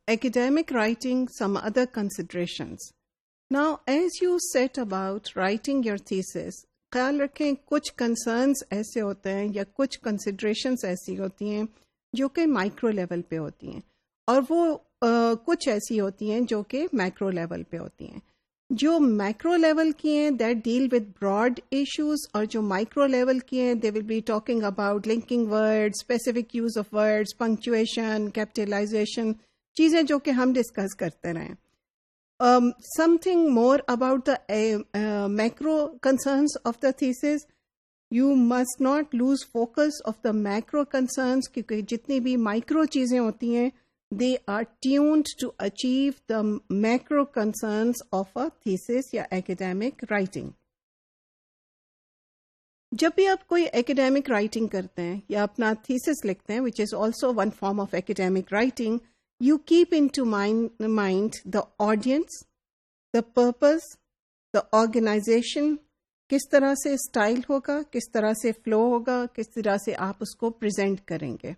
academic writing, some other considerations. Now, as you set about writing your thesis, خیال رکھیں کچھ concerns ایسے ہوتے ہیں یا کچھ کنسیڈریشنز ایسی ہوتی ہیں جو کہ مائکرو لیول پہ ہوتی ہیں، اور وہ کچھ ایسی ہوتی ہیں جو کہ میکرو لیول پہ ہوتی ہیں. جو میکرو لیول کی ہیں that deal with broad issues, اور جو مائکرو لیول کی ہیں they will be talking about linking word, specific use of words, punctuation, capitalization, چیزیں جو کہ ہم ڈسکس کرتے رہیں. Something more about the macro concerns of the thesis. You must not lose focus of the macro concerns کیونکہ جتنی بھی micro چیزیں ہوتی ہیں they are tuned to achieve the macro concerns of a thesis یا academic writing. جب بھی آپ کوئی academic writing کرتے ہیں یا اپنا thesis لکھتے ہیں which is also one form of academic writing, you keep into mind the audience, the purpose, the organization, کس طرح سے اسٹائل ہوگا، کس طرح سے فلو ہوگا، کس طرح سے آپ اس کو پریزنٹ کریں گے.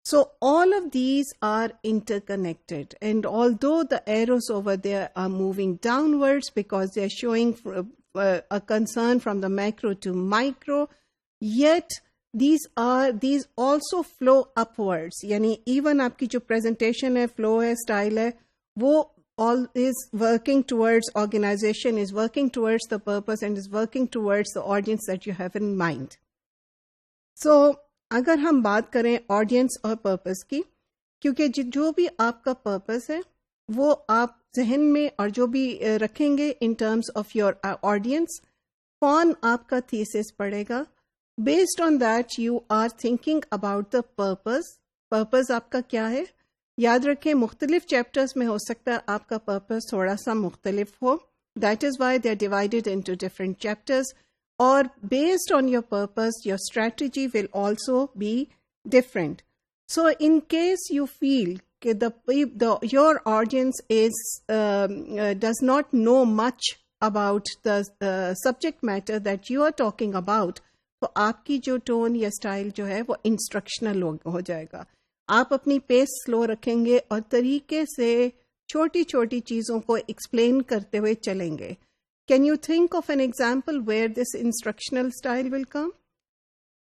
So all of these are interconnected, and although the arrows over there are moving downwards because they are showing a concern from the macro to micro, yet these also flow upwards. یعنی even آپ کی جو presentation ہے، flow ہے، style ہے، وہ all is working towards organization, is working towards the purpose, and is working towards the audience that you have in mind. So اگر ہم بات کریں آڈینس اور پرپس کی، کیونکہ جو بھی آپ کا پرپس ہے وہ آپ ذہن میں اور جو بھی رکھیں گے in terms of your audience, کون آپ کا تھیسس پڑھے گا، based on that you are thinking about the purpose آپ کا کیا ہے. یاد رکھیں مختلف چیپٹرز میں ہو سکتا ہے آپ کا پرپز تھوڑا سا مختلف ہو، that is why they are divided into different chapters. Or based on your purpose, your strategy will also be different. So in case you feel that your audience does not know much about the subject matter that you are talking about, تو آپ کی جو tone یا style جو ہے وہ instructional ہو جائے گا. آپ اپنی پیس سلو رکھیں گے اور طریقے سے چھوٹی چھوٹی چیزوں کو ایکسپلین کرتے ہوئے چلیں گے. Can you think of an example where this instructional style will come?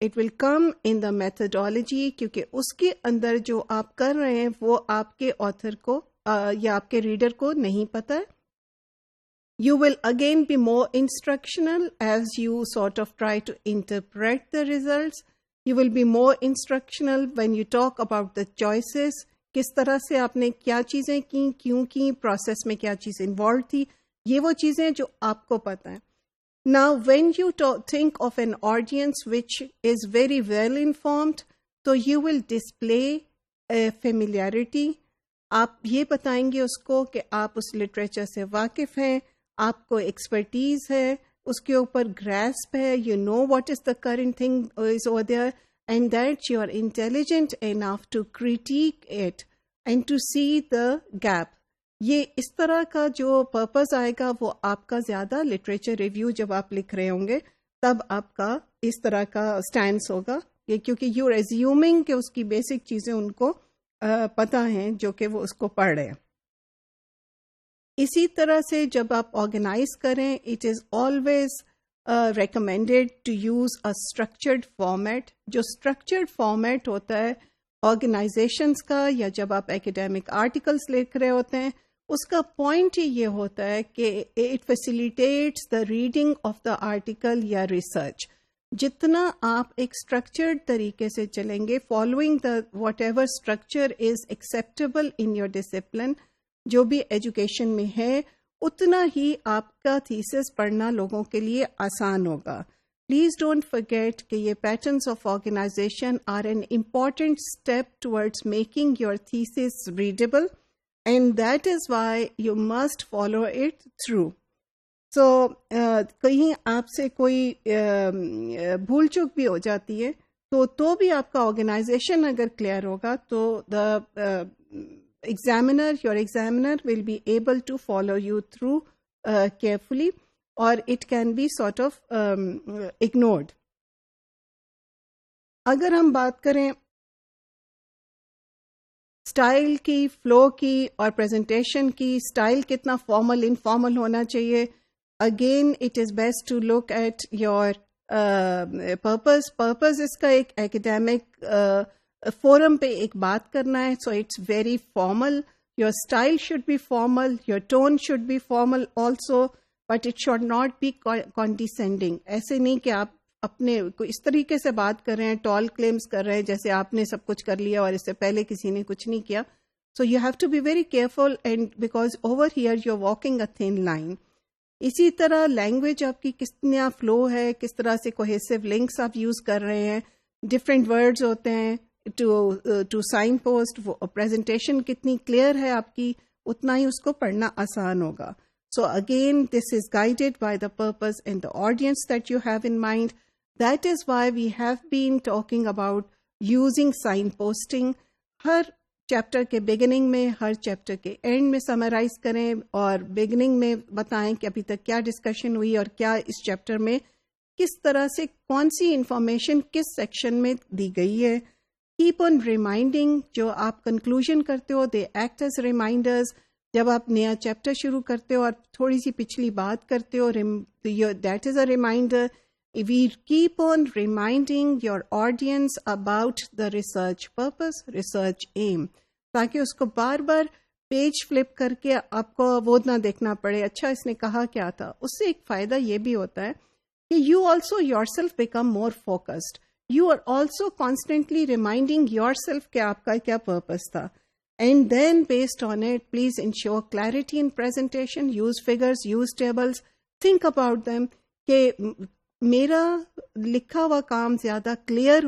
It will come in the methodology, کیونکہ اس کے اندر جو آپ کر رہے ہیں وہ آپ کے author کو یا آپ کے ریڈر کو نہیں پتہ ہے. You will again be more instructional as you sort of try to interpret the results. You will be more instructional when you talk about the choices. کس طرح سے آپ نے کیا چیزیں کی، کیوں کی، پروسیس میں کیا چیز انوالو تھی، یہ وہ چیزیں جو آپ کو پتہ ہیں. Now when you think of an audience which is very well informed, so you will display a familiarity. آپ یہ بتائیں گے اس کو کہ آپ اس لٹریچر سے واقف ہیں، آپ کو ایکسپرٹیز ہے، اس کے اوپر grasp ہے، you know what is the current thing is over there, and that you are intelligent enough to critique it and to see the gap. یہ اس طرح کا جو پرپز آئے گا وہ آپ کا زیادہ لٹریچر ریویو جب آپ لکھ رہے ہوں گے تب آپ کا اس طرح کا سٹینس ہوگا، یہ کیونکہ یو ریزیومنگ کہ اس کی بیسک چیزیں ان کو پتہ ہیں جو کہ وہ اس کو پڑھ رہے ہیں. اسی طرح سے جب آپ آرگنائز کریں it is always recommended to use a structured format. جو اسٹرکچرڈ فارمیٹ ہوتا ہے آرگنائزیشنس کا یا جب آپ ایکیڈیمک آرٹیکلس لکھ رہے ہوتے ہیں، اس کا پوائنٹ ہی یہ ہوتا ہے کہ it facilitates the reading of the article یا ریسرچ. جتنا آپ ایک اسٹرکچرڈ طریقے سے چلیں گے، following the what ever structure is acceptable in your discipline جو بھی ایجوکیشن میں ہے، اتنا ہی آپ کا تھیسس پڑھنا لوگوں کے لیے آسان ہوگا. پلیز ڈونٹ فرگیٹ کہ یہ patterns of organization are an important step towards making your thesis readable. And that is why you must follow it through. So کہیں آپ سے کوئی بھول چوک بھی ہو جاتی ہے تو بھی آپ کا آرگنائزیشن اگر کلیئر ہوگا تو your examiner will be able to follow you through carefully, or it can be sort of ignored. اگر ہم بات کریں اسٹائل کی, فلو کی اور پریزنٹیشن کی اسٹائل کتنا فارمل انفارمل ہونا چاہیے. Again it is best to look at your purpose اس کا ایک ایکڈیمک فورم پہ ایک بات کرنا ہے, so it's very formal. Your style should be formal, your tone should be formal also, but it should not be condescending. ایسے نہیں کہ آپ اپنے اس طریقے سے بات کر رہے ہیں, ٹال کلیمز کر رہے ہیں جیسے آپ نے سب کچھ کر لیا اور اس سے پہلے کسی نے کچھ نہیں کیا. So you have to be very careful, and because over here you are walking a thin line. اسی طرح لینگویج آپ کی کتنا فلو ہے, کس طرح سے کوہیسو لنکس آپ یوز کر رہے ہیں, ڈفرینٹ ورڈز ہوتے ہیں ٹو سائن پوسٹ, پریزنٹیشن کتنی کلیئر ہے آپ کی, اتنا ہی اس کو پڑھنا آسان ہوگا. So again, this is guided by the purpose and the audience that you have in mind. That is why we have been talking about using signposting. Hare chapter کے بگننگ میں, ہر چیپٹر کے اینڈ میں summarize کریں اور beginning میں بتائیں کہ ابھی تک کیا ڈسکشن ہوئی اور کیا اس چیپٹر میں کس طرح سے کون سی انفارمیشن کس سیکشن میں دی گئی ہے. کیپ آن ریمائنڈنگ, جو آپ کنکلوژن کرتے ہو دے ایکٹ ایز ریمائنڈرز. جب آپ نیا چیپٹر شروع کرتے ہو اور تھوڑی سی پچھلی بات کرتے ہو, that is a reminder. We keep on reminding your audience about the research purpose, research aim, تاکہ اس کو بار بار پیج فلپ کر کے آپ کو وہ نہ دیکھنا پڑے اچھا اس نے کہا کیا تھا. اس سے ایک فائدہ یہ بھی ہوتا ہے کہ you also yourself become more focused. You are also constantly reminding yourself کہ آپ کا کیا پرپز تھا. And then based on it, please ensure clarity in presentation, use figures, use tables, think about them کہ میرا لکھا ہوا کام زیادہ کلیئر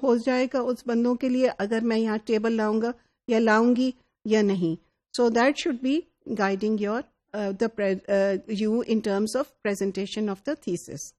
ہو جائے گا اس بندوں کے لیے اگر میں یہاں ٹیبل لاؤں گا یا لاؤں گی یا نہیں. So that should be guiding your you in terms of presentation of the thesis.